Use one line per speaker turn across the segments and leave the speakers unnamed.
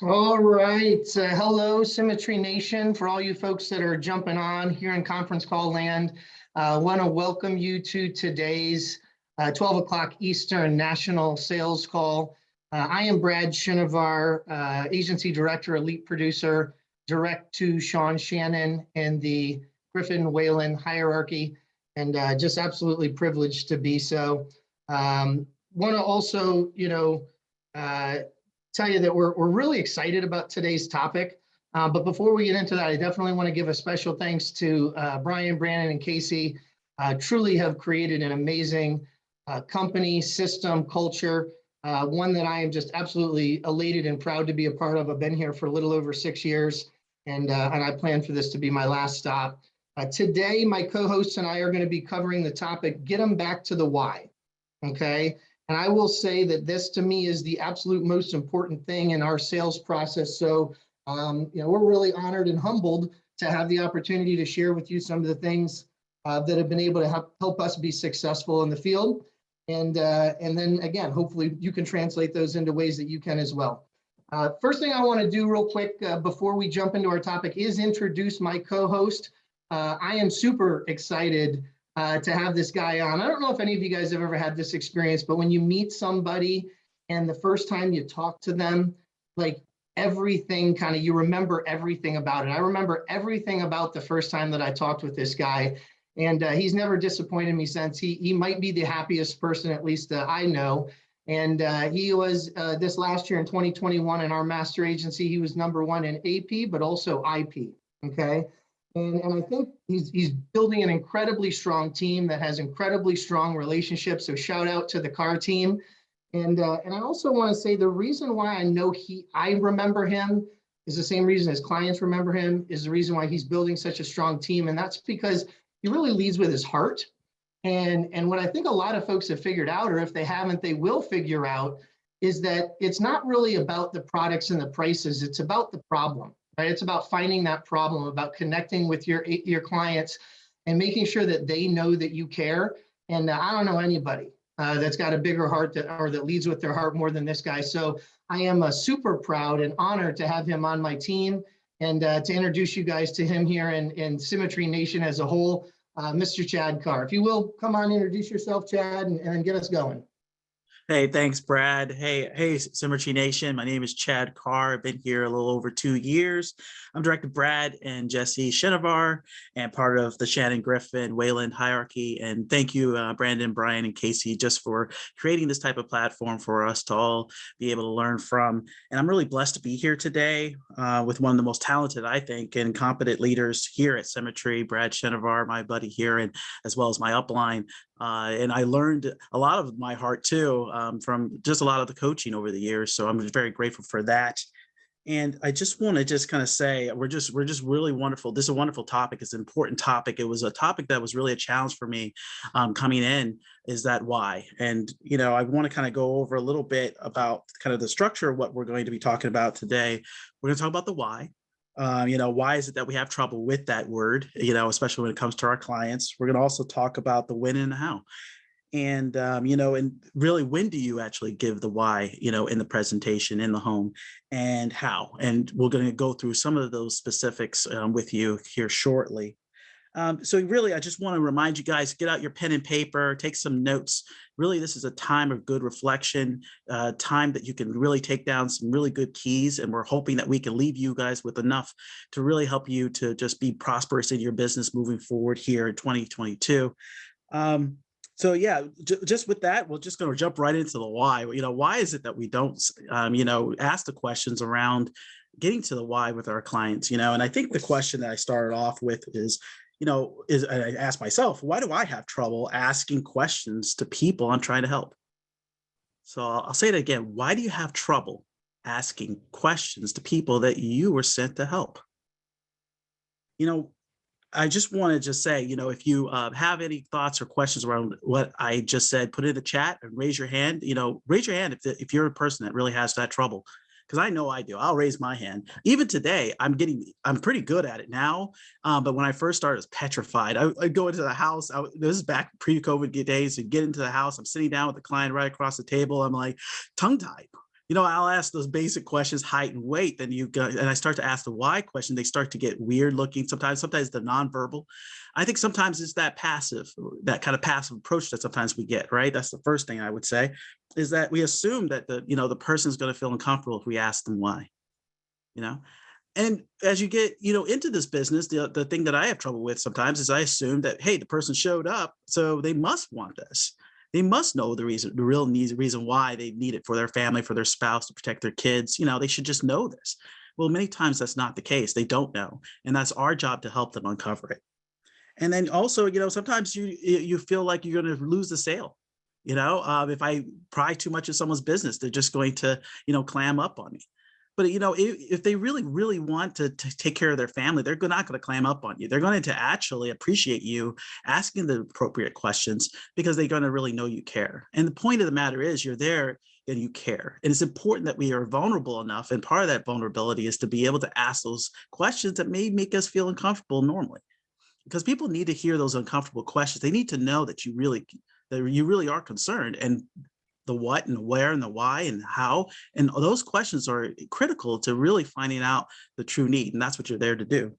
All right. Hello, Symmetry Nation. For all you folks that are jumping on here in conference call land, I want to welcome you to today's 12 o'clock Eastern National Sales Call. I am Brad Shinovar, Agency Director, Elite Producer, direct to Sean Shannon and the Griffin Whalen hierarchy, and just absolutely privileged to be so. Want to also, tell you that we're really excited about today's topic. But before we get into that, I definitely want to give a special thanks to Brian, Brandon, and Casey. Truly have created an amazing company, system, culture, one that I am just absolutely elated and proud to be a part of. I've been here for a little over 6 years, and I plan for this to be my last stop. Today, my co-hosts and I are going to be covering the topic, get them back to the why, okay? And I will say that this to me is the absolute most important thing in our sales process. So, we're really honored and humbled to have the opportunity to share with you some of the things that have been able to help us be successful in the field. And then again, hopefully you can translate those into ways that you can as well. First thing I want to do real quick before we jump into our topic is introduce my co-host. I am super excited to have this guy on. I don't know if any of you guys have ever had this experience, but when you meet somebody and the first time you talk to them, like everything kind of, you remember everything about it. I remember everything about the first time that I talked with this guy, and he's never disappointed me since. He might be the happiest person, at least I know. And he was this last year in 2021 in our master agency, he was #1 in AP, but also IP, okay? And I think he's building an incredibly strong team that has incredibly strong relationships. So shout out to the CAR team. And I also want to say the reason why I know I remember him is the same reason his clients remember him, is the reason why he's building such a strong team. And that's because he really leads with his heart. And what I think a lot of folks have figured out, or if they haven't, they will figure out, is that it's not really about the products and the prices. It's about the problem. Right? It's about finding that problem, about connecting with your clients and making sure that they know that you care. And I don't know anybody that's got a bigger heart that leads with their heart more than this guy. So I am super proud and honored to have him on my team and to introduce you guys to him here in Symmetry Nation as a whole, Mr. Chad Carr. If you will, come on, introduce yourself, Chad, and get us going.
Hey, thanks, Brad. Hey, Symmetry Nation. My name is Chad Carr. I've been here a little over 2 years. I'm Director Brad and Jesse Shinovar and part of the Shannon Griffin Wayland hierarchy. And thank you, Brandon, Brian, and Casey, just for creating this type of platform for us to all be able to learn from. And I'm really blessed to be here today with one of the most talented, I think, and competent leaders here at Symmetry, Brad Shinovar, my buddy here, and as well as my upline. And I learned a lot of my heart too from just a lot of the coaching over the years. So I'm very grateful for that. And I just want to just kind of say we're just really wonderful. This is a wonderful topic. It's an important topic. It was a topic that was really a challenge for me coming in. Is that why? And I want to kind of go over a little bit about kind of the structure of what we're going to be talking about today. We're going to talk about the why. Why is it that we have trouble with that word, especially when it comes to our clients. We're going to also talk about the when and the how. And, and really, when do you actually give the why, in the presentation, in the home, and how? And we're going to go through some of those specifics with you here shortly. So really, I just want to remind you guys, get out your pen and paper, take some notes. Really, this is a time of good reflection, time that you can really take down some really good keys. And we're hoping that we can leave you guys with enough to really help you to just be prosperous in your business moving forward here in 2022. So yeah, just with that, we're just going to jump right into the why. Why is it that we don't, ask the questions around getting to the why with our clients? And I think the question that I started off with is, I ask myself, why do I have trouble asking questions to people I'm trying to help? So I'll say it again. Why do you have trouble asking questions to people that you were sent to help? I just want to say, if you have any thoughts or questions around what I just said, put it in the chat and raise your hand. Raise your hand if you're a person that really has that trouble. Because I know I do. I'll raise my hand. Even today, I'm pretty good at it now. But when I first started, I was petrified. I'd go into the house. This is back pre-COVID days, and get into the house. I'm sitting down with the client right across the table. I'm like tongue-tied. I'll ask those basic questions, height and weight, then you go, and I start to ask the why question. They start to get weird looking sometimes the nonverbal. I think sometimes it's that kind of passive approach that sometimes we get, right? That's the first thing I would say, is that we assume that the person's going to feel uncomfortable if we ask them why, you know? And as you get, into this business, the thing that I have trouble with sometimes is I assume that, hey, the person showed up, so they must want this. They must know the reason why they need it for their family, for their spouse, to protect their kids. They should just know this. Well, many times that's not the case. They don't know. And that's our job to help them uncover it. And then also, sometimes you feel like you're going to lose the sale. If I pry too much of someone's business, they're just going to, clam up on me. But, if they really, really want to take care of their family, they're not going to clam up on you. They're going to actually appreciate you asking the appropriate questions, because they're going to really know you care. And the point of the matter is, you're there and you care. And it's important that we are vulnerable enough. And part of that vulnerability is to be able to ask those questions that may make us feel uncomfortable normally, because people need to hear those uncomfortable questions. They need to know that you really are concerned, and the what and the where and the why and how. And those questions are critical to really finding out the true need. And that's what you're there to do.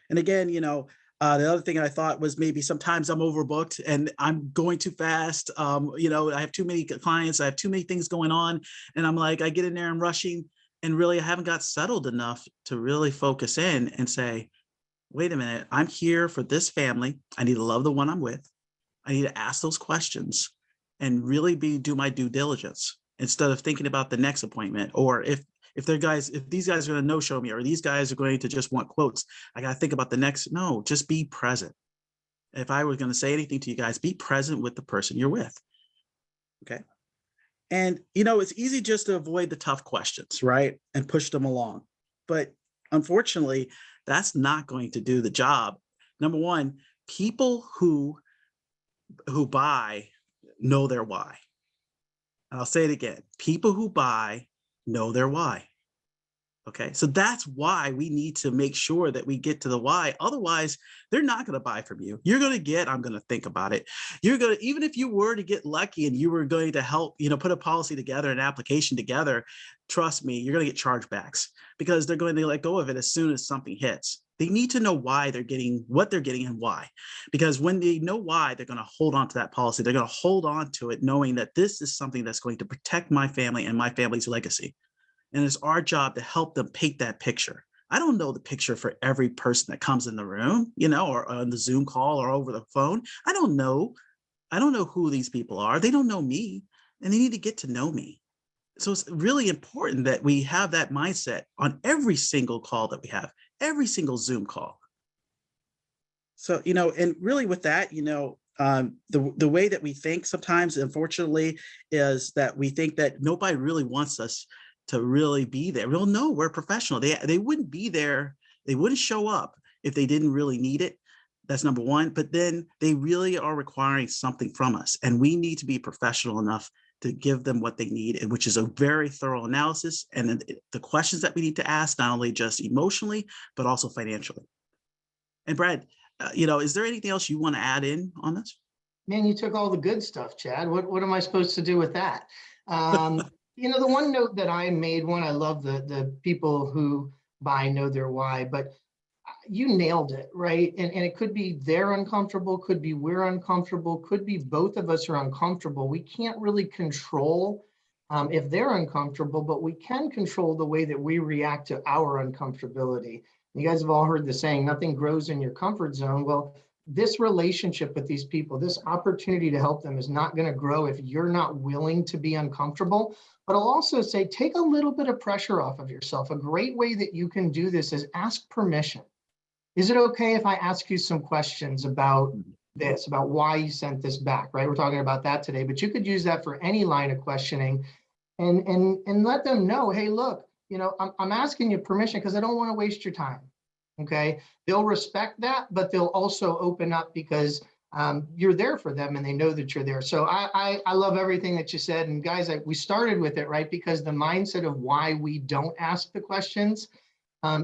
And again, the other thing I thought was, maybe sometimes I'm overbooked and I'm going too fast. I have too many clients, I have too many things going on. And I'm like, I get in there, I'm rushing, and really I haven't got settled enough to really focus in and say, wait a minute, I'm here for this family. I need to love the one I'm with. I need to ask those questions and really do my due diligence, instead of thinking about the next appointment. Or if these guys are going to no-show me, or these guys are going to just want quotes, I got to think about the next. No, just be present. If I was going to say anything to you guys, be present with the person you're with. Okay. And, it's easy just to avoid the tough questions, right? And push them along. But unfortunately, that's not going to do the job. Number one, people who buy know their why. And I'll say it again. People who buy know their why. Okay. So that's why we need to make sure that we get to the why. Otherwise, they're not going to buy from you. You're going to get, I'm going to think about it. Even if you were to get lucky and you were going to help, put a policy together, an application together, trust me, you're going to get chargebacks, because they're going to let go of it as soon as something hits. They need to know why they're getting what they're getting and why. Because when they know why, they're going to hold on to that policy. They're going to hold on to it, knowing that this is something that's going to protect my family and my family's legacy. And it's our job to help them paint that picture. I don't know the picture for every person that comes in the room, or on the Zoom call or over the phone. I don't know who these people are. They don't know me, and they need to get to know me. So it's really important that we have that mindset on every single call that we have, every single Zoom call. So, and really with that, the way that we think sometimes, unfortunately, is that we think that nobody really wants us to really be there. Well, no, we're professional. They wouldn't be there. They wouldn't show up if they didn't really need it. That's number one. But then they really are requiring something from us, and we need to be professional enough to give them what they need, and which is a very thorough analysis, and the questions that we need to ask, not only just emotionally, but also financially. And Brad, is there anything else you want to add in on this?
Man, you took all the good stuff, Chad. What am I supposed to do with that? The one note that I made, I love the people who buy know their why, but you nailed it, right? And it could be they're uncomfortable, could be we're uncomfortable, could be both of us are uncomfortable. We can't really control if they're uncomfortable, but we can control the way that we react to our uncomfortability. You guys have all heard the saying, nothing grows in your comfort zone. Well, this relationship with these people, this opportunity to help them is not going to grow if you're not willing to be uncomfortable. But I'll also say, take a little bit of pressure off of yourself. A great way that you can do this is ask permission. Is it okay if I ask you some questions about this, about why you sent this back, right? We're talking about that today, but you could use that for any line of questioning and let them know, hey, look, I'm asking you permission because I don't want to waste your time. Okay. They'll respect that, but they'll also open up because you're there for them and they know that you're there. So I love everything that you said. And guys, we started with it, right? Because the mindset of why we don't ask the questions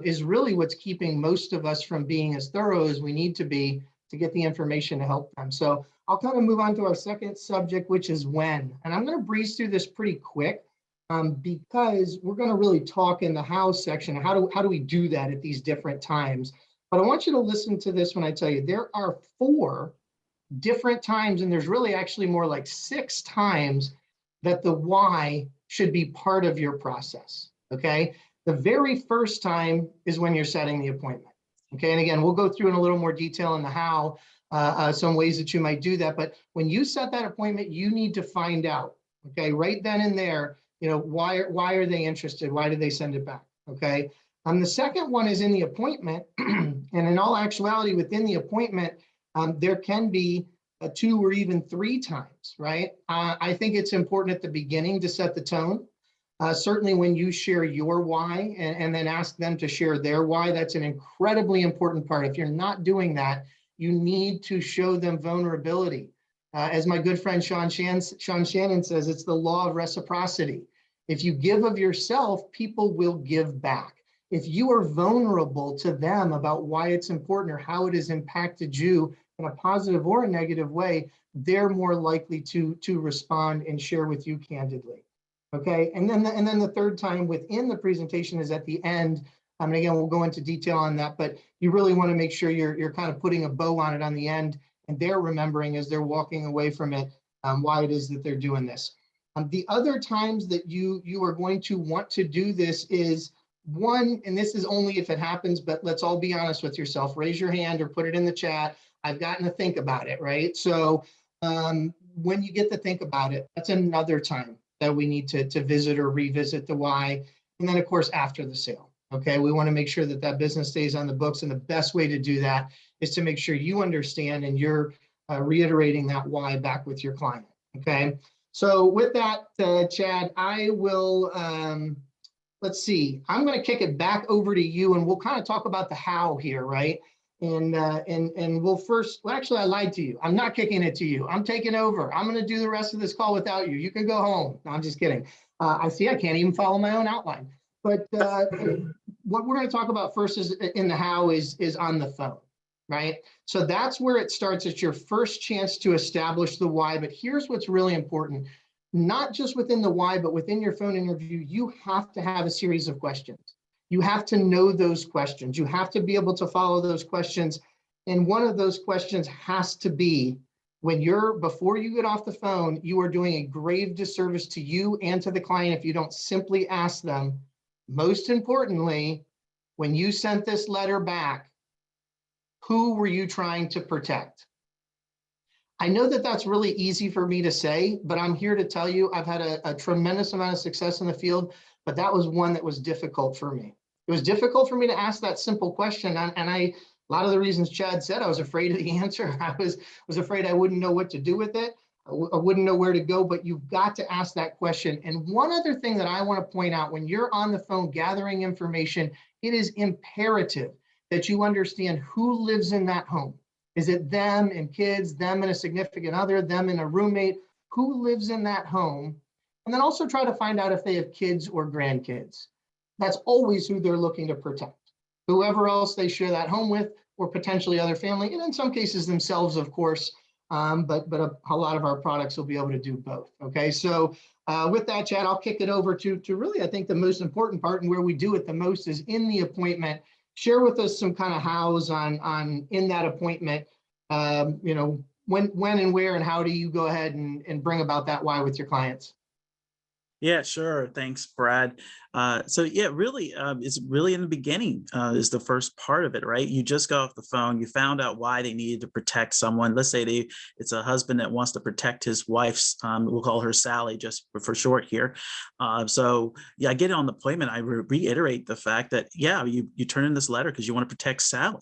is really what's keeping most of us from being as thorough as we need to be to get the information to help them. So I'll kind of move on to our second subject, which is when. And I'm going to breeze through this pretty quick. because we're going to really talk in the how section. How do we do that at these different times? But I want you to listen to this when I tell you there are 4 different times, and there's really actually more like 6 times that the why should be part of your process. Okay. The very first time is when you're setting the appointment. Okay. And again, we'll go through in a little more detail in the how, some ways that you might do that. But when you set that appointment, you need to find out, okay, right then and there, why are they interested? Why did they send it back? Okay. The second one is in the appointment. And in all actuality, within the appointment, there can be 2 or even 3 times, right? I think it's important at the beginning to set the tone. Certainly when you share your why and then ask them to share their why, that's an incredibly important part. If you're not doing that, you need to show them vulnerability. As my good friend Sean Shannon says, it's the law of reciprocity. If you give of yourself, people will give back. If you are vulnerable to them about why it's important or how it has impacted you in a positive or a negative way, they're more likely to respond and share with you candidly. Okay, and then the third time within the presentation is at the end. And again, we'll go into detail on that, but you really want to make sure you're kind of putting a bow on it on the end, and they're remembering as they're walking away from it why it is that they're doing this. The other times that you are going to want to do this is one, and this is only if it happens, but let's all be honest with yourself. Raise your hand or put it in the chat. I've gotten to think about it, right? So when you get to think about it, that's another time that we need to visit or revisit the why. And then of course, after the sale, okay? We want to make sure that that business stays on the books. And the best way to do that is to make sure you understand and you're reiterating that why back with your client, okay? So with that, Chad, I will, let's see, I'm going to kick it back over to you and we'll kind of talk about the how here, right? And we'll first, well, actually, I lied to you. I'm not kicking it to you. I'm taking over. I'm going to do the rest of this call without you. You can go home. No, I'm just kidding. I see I can't even follow my own outline. But what we're going to talk about first is in the how is on the phone, right? So that's where it starts. It's your first chance to establish the why. But here's what's really important. Not just within the why, but within your phone interview, you have to have a series of questions. You have to know those questions. You have to be able to follow those questions. And one of those questions has to be before you get off the phone, you are doing a grave disservice to you and to the client if you don't simply ask them, most importantly, when you sent this letter back, who were you trying to protect? I know that that's really easy for me to say, but I'm here to tell you I've had a tremendous amount of success in the field, but that was one that was difficult for me. It was difficult for me to ask that simple question. And a lot of the reasons Chad said, I was afraid of the answer. I was afraid I wouldn't know what to do with it. I wouldn't know where to go, but you've got to ask that question. And one other thing that I want to point out, when you're on the phone gathering information, it is imperative that you understand who lives in that home. Is it them and kids, them and a significant other, them and a roommate? Who lives in that home? And then also try to find out if they have kids or grandkids. That's always who they're looking to protect. Whoever else they share that home with, or potentially other family, and in some cases themselves, of course, but a lot of our products will be able to do both, okay? So with that, Chad, I'll kick it over to really, I think the most important part and where we do it the most is in the appointment. Share with us some kind of hows on in that appointment, when and where and how do you go ahead and bring about that why with your clients?
Yeah, sure. Thanks, Brad. So yeah, really, it's really in the beginning is the first part of it, right? You just got off the phone, you found out why they needed to protect someone. Let's say it's a husband that wants to protect his wife's, we'll call her Sally just for short here. So yeah, I get on the appointment, I reiterate the fact that, yeah, you turn in this letter because you want to protect Sally.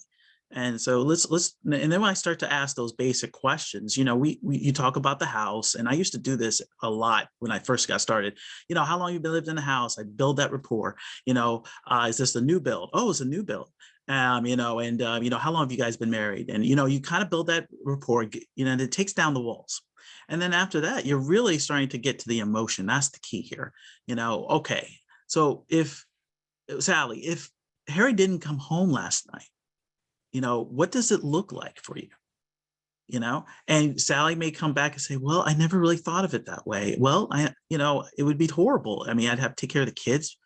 And so and then when I start to ask those basic questions, you talk about the house, and I used to do this a lot when I first got started. How long you've been lived in the house? I build that rapport. Is this a new build? Oh, it's a new build. How long have you guys been married? And you kind of build that rapport, and it takes down the walls. And then after that, you're really starting to get to the emotion. That's the key here. Okay, so if Harry didn't come home last night, what does it look like for you? and Sally may come back and say, well, I never really thought of it that way. Well, it would be horrible. I mean, I'd have to take care of the kids,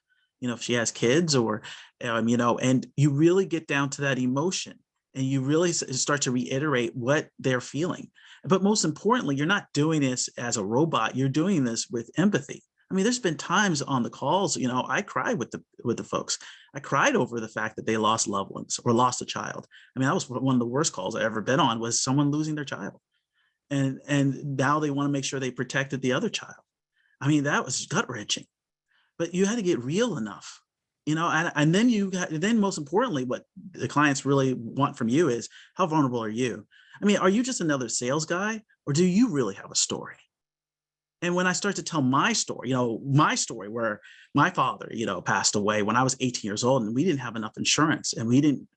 if she has kids, or, and you really get down to that emotion, and you really start to reiterate what they're feeling. But most importantly, you're not doing this as a robot. You're doing this with empathy. I mean, there's been times on the calls, I cried with the folks. I cried over the fact that they lost loved ones or lost a child. I mean, that was one of the worst calls I've ever been on, was someone losing their child. And now they want to make sure they protected the other child. I mean, that was gut wrenching, but you had to get real enough, and then most importantly, what the clients really want from you is, how vulnerable are you? I mean, are you just another sales guy, or do you really have a story? And when I start to tell my story, where my father, passed away when I was 18 years old, and we didn't have enough insurance, and we didn't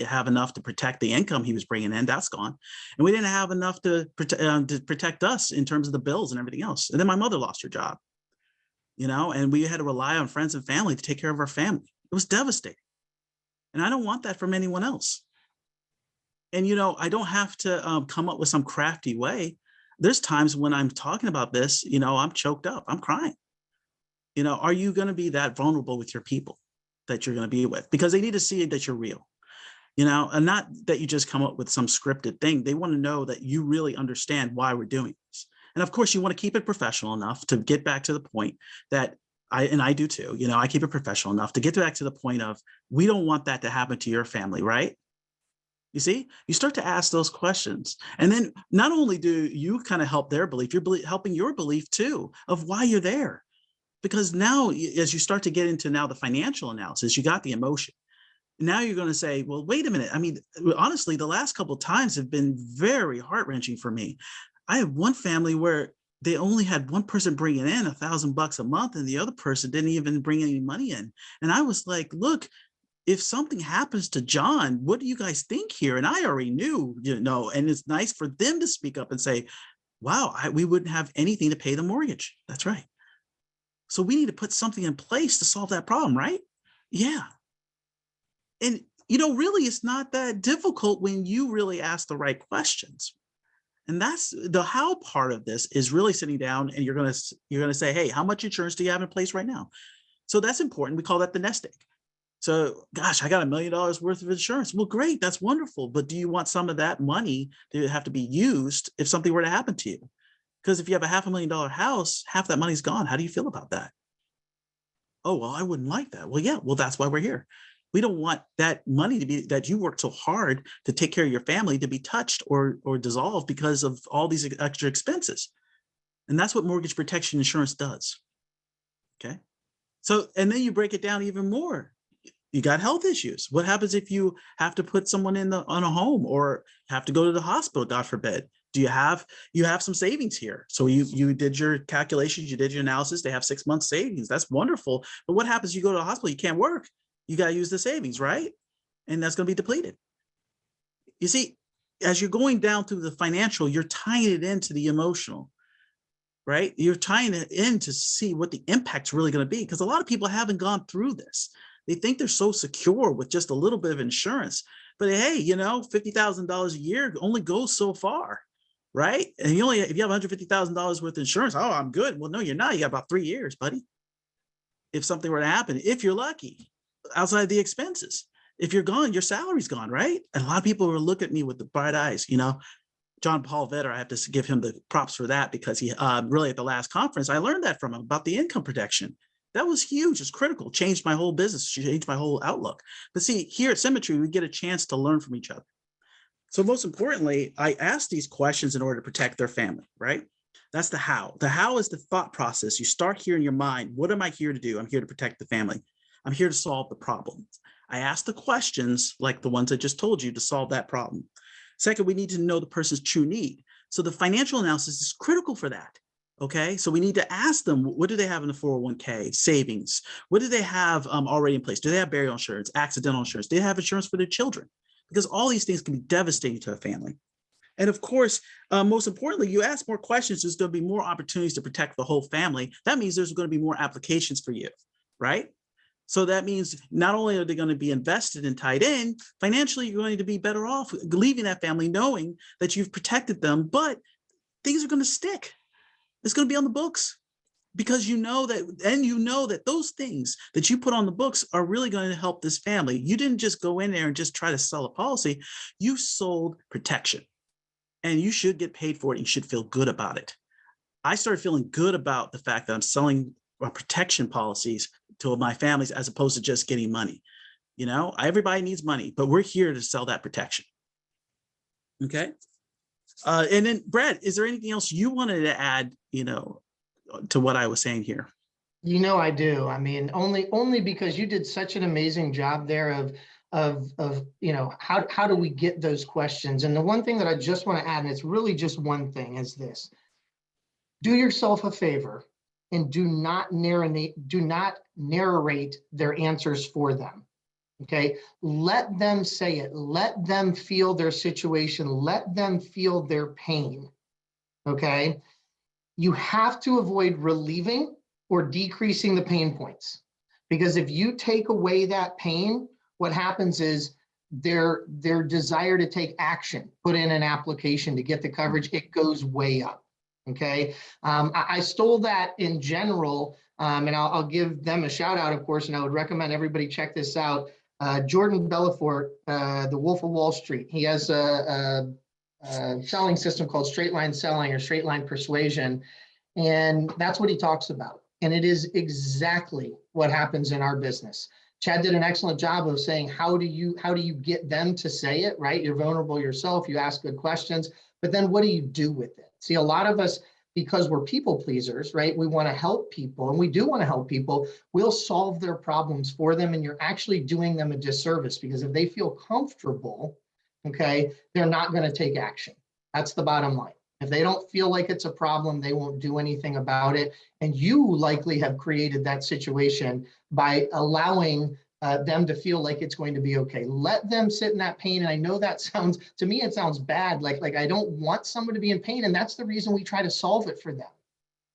have enough to protect the income he was bringing in. That's gone. And we didn't have enough to protect us in terms of the bills and everything else. And then my mother lost her job, and we had to rely on friends and family to take care of our family. It was devastating. And I don't want that from anyone else. And, I don't have to come up with some crafty way. There's times when I'm talking about this, I'm choked up, I'm crying. Are you going to be that vulnerable with your people that you're going to be with? Because they need to see that you're real, and not that you just come up with some scripted thing. They want to know that you really understand why we're doing this. And of course, you want to keep it professional enough to get back to the point that I do too, I keep it professional enough to get back to the point of, we don't want that to happen to your family, right? You see, you start to ask those questions. And then not only do you kind of help their belief, you're helping your belief too, of why you're there. Because now, as you start to get into now the financial analysis, you got the emotion. Now you're going to say, well, wait a minute. I mean, honestly, the last couple of times have been very heart-wrenching for me. I have one family where they only had one person bringing in $1,000 a month, and the other person didn't even bring any money in. And I was like, look, if something happens to John, what do you guys think here? And I already knew, and it's nice for them to speak up and say, wow, we wouldn't have anything to pay the mortgage. That's right. So we need to put something in place to solve that problem, right? Yeah. And, really, it's not that difficult when you really ask the right questions. And that's the how part of this, is really sitting down, and you're going to say, hey, how much insurance do you have in place right now? So that's important. We call that the nest egg. So, gosh, I got $1 million worth of insurance. Well, great. That's wonderful. But do you want some of that money to have to be used if something were to happen to you? Because if you have a $500,000 house, half that money's gone. How do you feel about that? Oh, well, I wouldn't like that. Well, yeah, well, that's why we're here. We don't want that money to be, that you worked so hard to take care of your family, to be touched or dissolved because of all these extra expenses. And that's what mortgage protection insurance does. Okay. So, and then you break it down even more. You got health issues. What happens if you have to put someone on a home, or have to go to the hospital, God forbid? You have some savings here. So you did your calculations, you did your analysis. They have 6 months savings. That's wonderful. But what happens? You go to the hospital, you can't work. You got to use the savings, right? And that's going to be depleted. You see, as you're going down through the financial, you're tying it into the emotional, right? You're tying it in to see what the impact's really going to be, because a lot of people haven't gone through this. They think they're so secure with just a little bit of insurance, but hey, $50,000 a year only goes so far, right? And if you have $150,000 worth of insurance, oh, I'm good. Well, no, you're not. You got about 3 years, buddy. If something were to happen, if you're lucky, outside the expenses, if you're gone, your salary's gone, right? And a lot of people will look at me with the bright eyes. John Paul Vetter, I have to give him the props for that, because he really, at the last conference, I learned that from him about the income protection. That was huge. It's critical. Changed my whole business. Changed my whole outlook. But see, here at Symmetry, we get a chance to learn from each other. So most importantly, I ask these questions in order to protect their family, right? That's the how. The how is the thought process. You start here in your mind. What am I here to do? I'm here to protect the family. I'm here to solve the problem. I ask the questions like the ones I just told you to solve that problem. Second, we need to know the person's true need. So the financial analysis is critical for that. Okay, so we need to ask them, what do they have in the 401k, savings? What do they have already in place? Do they have burial insurance, accidental insurance? Do they have insurance for their children? Because all these things can be devastating to a family. And of course, most importantly, you ask more questions, there's going to be more opportunities to protect the whole family. That means there's going to be more applications for you, right? So that means not only are they going to be invested and tied in, financially, you're going to be better off leaving that family knowing that you've protected them, but things are going to stick. It's going to be on the books because you know that those things that you put on the books are really going to help this family. You didn't just go in there and just try to sell a policy. You sold protection, and you should get paid for it. You should feel good about it. I started feeling good about the fact that I'm selling protection policies to my families as opposed to just getting money. Everybody needs money, but we're here to sell that protection. Okay. And then Brad, is there anything else you wanted to add, to what I was saying here?
I do. I mean, only because you did such an amazing job there of how do we get those questions? And the one thing that I just want to add, and it's really just one thing, is this: do yourself a favor and do not narrate their answers for them. Okay, let them say it. Let them feel their situation. Let them feel their pain. Okay, you have to avoid relieving or decreasing the pain points, because if you take away that pain, what happens is their desire to take action, put in an application to get the coverage, it goes way up. Okay, I stole that in general, and I'll give them a shout out, of course, and I would recommend everybody check this out. Jordan Belfort, the Wolf of Wall Street, he has a selling system called straight line selling or straight line persuasion, and that's what he talks about. And it is exactly what happens in our business. Chad did an excellent job of saying, how do you get them to say it, right? You're vulnerable yourself, you ask good questions, but then what do you do with it? See, a lot of us, because we're people pleasers, right? We want to help people, and we do want to help people. We'll solve their problems for them, and you're actually doing them a disservice, because if they feel comfortable, okay, they're not going to take action. That's the bottom line. If they don't feel like it's a problem, they won't do anything about it. And you likely have created that situation by allowing them to feel like it's going to be okay. Let them sit in that pain. And I know that sounds, to me, it sounds bad. Like I don't want someone to be in pain. And that's the reason we try to solve it for them,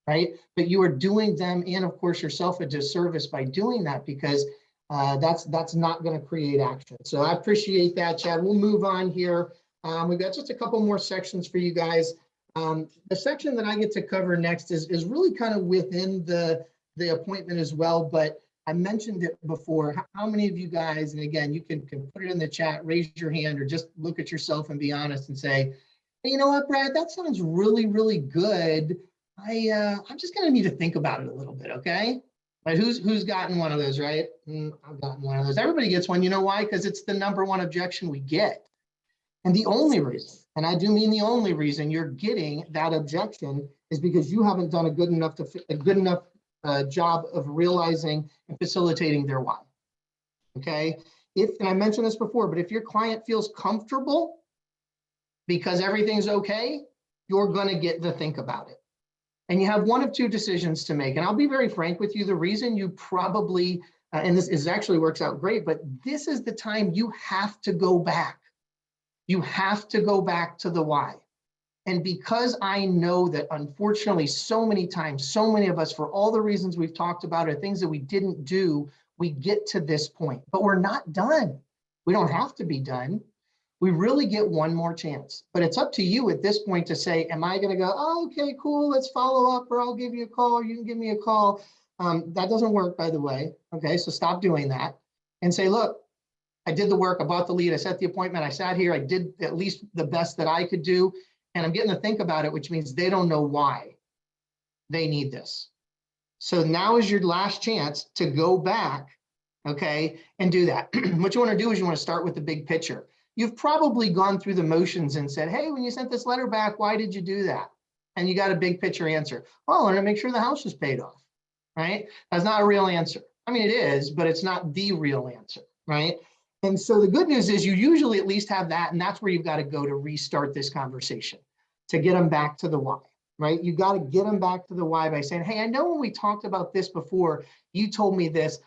right? But you are doing them and, of course, yourself a disservice by doing that, because that's not going to create action. So I appreciate that, Chad. We'll move on here. We've got just a couple more sections for you guys. The section that I get to cover next is really kind of within the appointment as well, but I mentioned it before. How many of you guys, and again, you can put it in the chat, raise your hand, or just look at yourself and be honest and say, hey, you know what, Brad, that sounds really, really good. I'm just going to need to think about it a little bit, okay? Right, who's gotten one of those, right? I've gotten one of those. Everybody gets one. You know why? Because it's the number one objection we get. And the only reason, and I do mean the only reason you're getting that objection, is because you haven't done a good enough job of realizing and facilitating their why. Okay, and I mentioned this before, but if your client feels comfortable because everything's okay, you're going to get the think about it. And you have one of two decisions to make. And I'll be very frank with you. The reason you probably, and this actually works out great, but this is the time you have to go back. You have to go back to the why. And because I know that unfortunately so many times, so many of us, for all the reasons we've talked about, are things that we didn't do, we get to this point, but we're not done. We don't have to be done. We really get one more chance, but it's up to you at this point to say, am I going to go, oh, okay, cool, let's follow up, or I'll give you a call, or you can give me a call. That doesn't work, by the way. Okay, so stop doing that and say, look, I did the work, I bought the lead, I set the appointment, I sat here, I did at least the best that I could do, and I'm getting to think about it, which means they don't know why they need this. So now is your last chance to go back, okay, and do that. What you want to do is you want to start with the big picture. You've probably gone through the motions and said, hey, when you sent this letter back, why did you do that? And you got a big picture answer. Well, I want to make sure the house is paid off, right? That's not a real answer. I mean, it is, but it's not the real answer, right? And so the good news is you usually at least have that, and that's where you've got to go to restart this conversation, to get them back to the why, right? You got to get them back to the why by saying, hey, I know when we talked about this before, you told me this.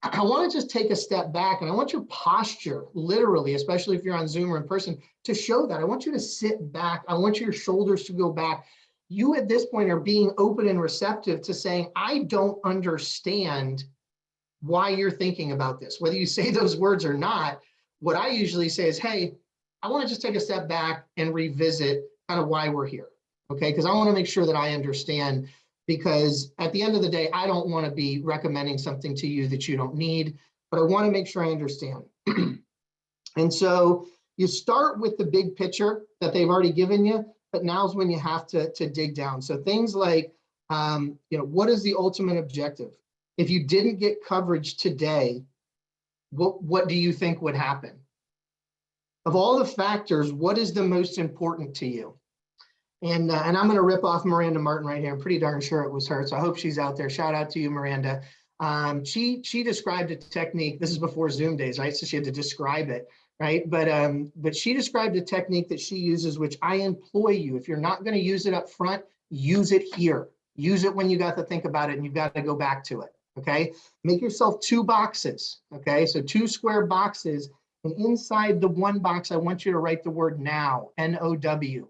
I want to just take a step back, and I want your posture, literally, especially if you're on Zoom or in person, to show that. I want you to sit back. I want your shoulders to go back. You at this point are being open and receptive to saying, I don't understand why you're thinking about this. Whether you say those words or not, what I usually say is, hey, I want to just take a step back and revisit kind of why we're here. Okay, because I want to make sure that I understand, because at the end of the day, I don't want to be recommending something to you that you don't need, but I want to make sure I understand. And so you start with the big picture that they've already given you, but now's when you have to dig down. So things like, what is the ultimate objective? If you didn't get coverage today, what do you think would happen? Of all the factors, what is the most important to you? And I'm going to rip off Miranda Martin right here. I'm pretty darn sure it was her. So I hope she's out there. Shout out to you, Miranda. She described a technique. This is before Zoom days, right? So she had to describe it, right? But she described a technique that she uses, which I employ you. If you're not going to use it up front, use it here. Use it when you got to think about it and you've got to go back to it. Okay. Make yourself 2 boxes. Okay. So 2 square boxes. And inside the one box, I want you to write the word now, N-O-W.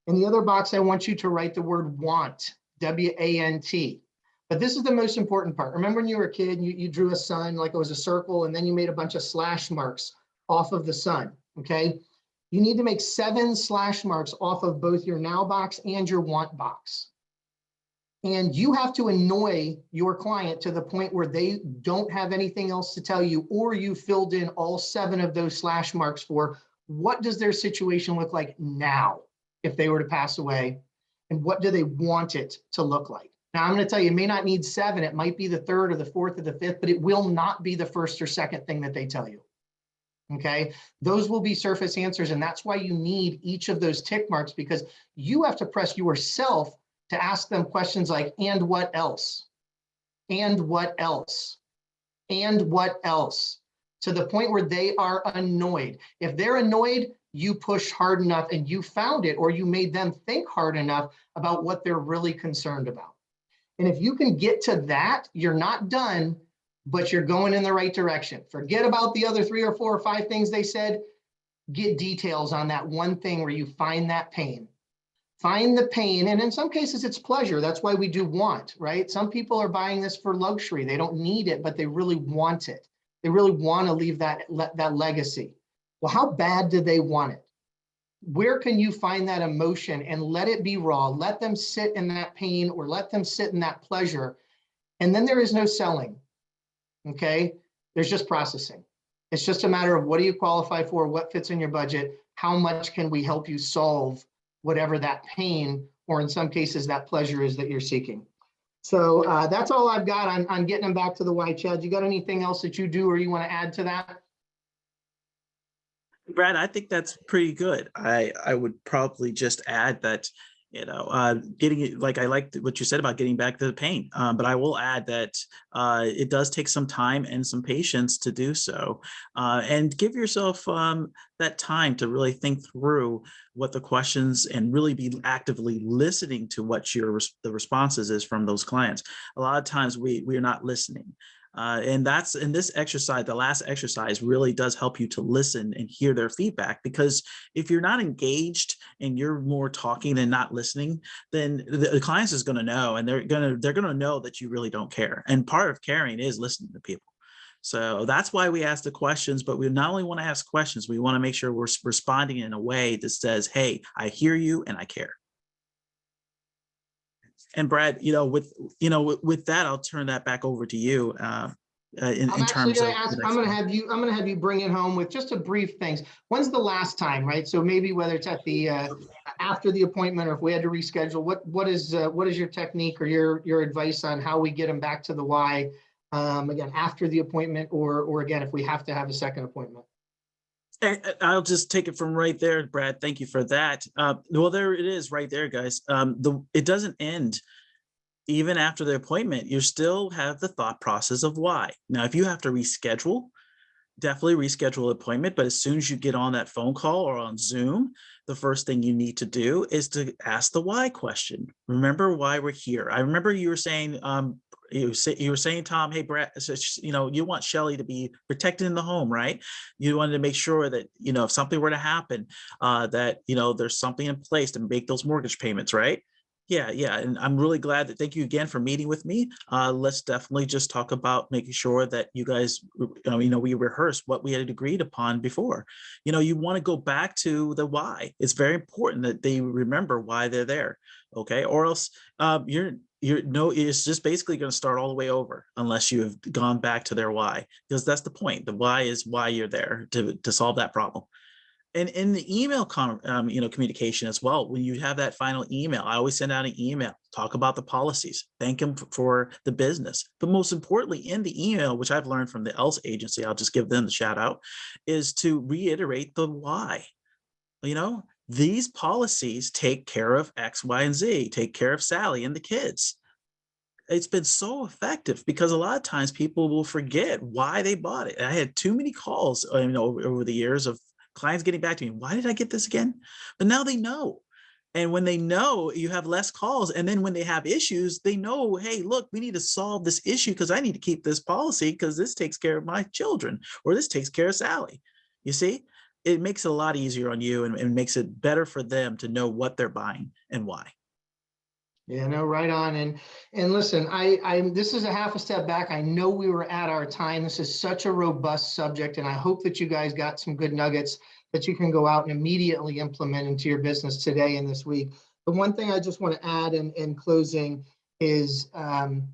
In the other box, I want you to write the word want, W-A-N-T. But this is the most important part. Remember when you were a kid, you drew a sun like it was a circle, and then you made a bunch of slash marks off of the sun, okay? You need to make 7 slash marks off of both your now box and your want box. And you have to annoy your client to the point where they don't have anything else to tell you, or you filled in all 7 of those slash marks for what does their situation look like now if they were to pass away, and what do they want it to look like? Now, I'm going to tell you, it may not need 7. It might be the 3rd or the 4th or the 5th, but it will not be the 1st or 2nd thing that they tell you. Okay, those will be surface answers. And that's why you need each of those tick marks, because you have to press yourself to ask them questions like, and what else? And what else? And what else? To the point where they are annoyed. If they're annoyed, you push hard enough and you found it, or you made them think hard enough about what they're really concerned about. And if you can get to that, you're not done, but you're going in the right direction. Forget about the other 3 or 4 or 5 things they said. Get details on that one thing where you find that pain. Find the pain, and in some cases it's pleasure. That's why we do want, right? Some people are buying this for luxury. They don't need it, but they really want it. They really want to leave that legacy. Well, how bad do they want it? Where can you find that emotion and let it be raw? Let them sit in that pain, or let them sit in that pleasure. And then there is no selling, okay? There's just processing. It's just a matter of what do you qualify for, what fits in your budget, how much can we help you solve whatever that pain, or in some cases that pleasure is that you're seeking. So that's all I've got on getting them back to the why. Chad, you got anything else that you do or you want to add to that?
Brad, I think that's pretty good. I would probably just add that, getting it, like I liked what you said about getting back to the pain. But I will add that it does take some time and some patience to do so, and give yourself that time to really think through what the questions and really be actively listening to what the responses is from those clients. A lot of times we are not listening. And that's in this exercise, the last exercise really does help you to listen and hear their feedback, because if you're not engaged and you're more talking than not listening, then the clients is going to know, and they're going to know that you really don't care. And part of caring is listening to people. So that's why we ask the questions, but we not only want to ask questions, we want to make sure we're responding in a way that says, hey, I hear you and I care. And Brad, with that, I'll turn that back over to you. In terms of,
I'm going to have you bring it home with just a brief things. When's the last time, right? So maybe whether it's at the after the appointment, or if we had to reschedule, what is your technique or your advice on how we get them back to the why? Again, after the appointment, or again, if we have to have a second appointment.
I'll just take it from right there, Brad. Thank you for that. Well, there it is right there, guys. It doesn't end even after the appointment. You still have the thought process of why. Now, if you have to reschedule, definitely reschedule an appointment. But as soon as you get on that phone call or on Zoom, the first thing you need to do is to ask the why question. Remember why we're here. I remember you were saying, you were saying, Tom, hey, Brad, you want Shelly to be protected in the home, right? You wanted to make sure that, if something were to happen, that, there's something in place to make those mortgage payments, right? Yeah, and I'm really glad that, thank you again for meeting with me. Let's definitely just talk about making sure that you guys, we rehearse what we had agreed upon before. You want to go back to the why. It's very important that they remember why they're there. Okay, or else you're no, it's just basically going to start all the way over unless you have gone back to their why, because that's the point. The why is why you're there to solve that problem. And in the email communication as well, when you have that final email, I always send out an email, talk about the policies, thank them for the business. But most importantly, in the email, which I've learned from the else agency, I'll just give them the shout out, is to reiterate the why. These policies take care of X, Y, and Z, take care of Sally and the kids. It's been so effective because a lot of times people will forget why they bought it. And I had too many calls, over the years of clients getting back to me. Why did I get this again? But now they know. And when they know, you have less calls. And then when they have issues, they know, hey, look, we need to solve this issue because I need to keep this policy because this takes care of my children or this takes care of Sally. You see, it makes it a lot easier on you and makes it better for them to know what they're buying and why.
Yeah, no, right on. And listen, I this is a half a step back. I know we were at our time. This is such a robust subject, and I hope that you guys got some good nuggets that you can go out and immediately implement into your business today and this week. The one thing I just want to add in closing is, the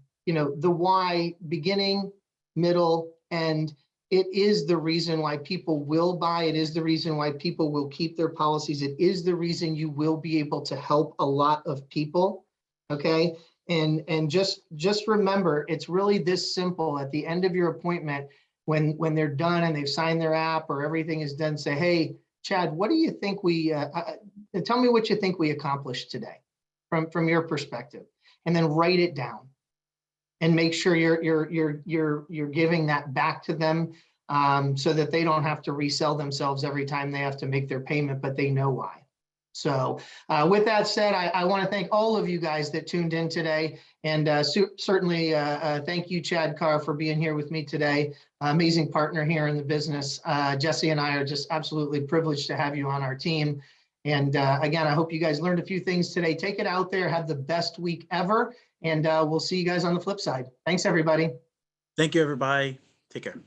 why, beginning, middle, end. It is the reason why people will buy. It is the reason why people will keep their policies. It is the reason you will be able to help a lot of people. Okay. And just remember, it's really this simple. At the end of your appointment, when they're done and they've signed their app or everything is done, say, hey, Chad, what do you think tell me what you think we accomplished today from your perspective, and then write it down and make sure you're giving that back to them, so that they don't have to resell themselves every time they have to make their payment, but they know why. So with that said, I want to thank all of you guys that tuned in today. And certainly thank you, Chad Carr, for being here with me today. Amazing partner here in the business. Jesse and I are just absolutely privileged to have you on our team. And again, I hope you guys learned a few things today. Take it out there. Have the best week ever. And we'll see you guys on the flip side. Thanks, everybody.
Thank you, everybody. Take care.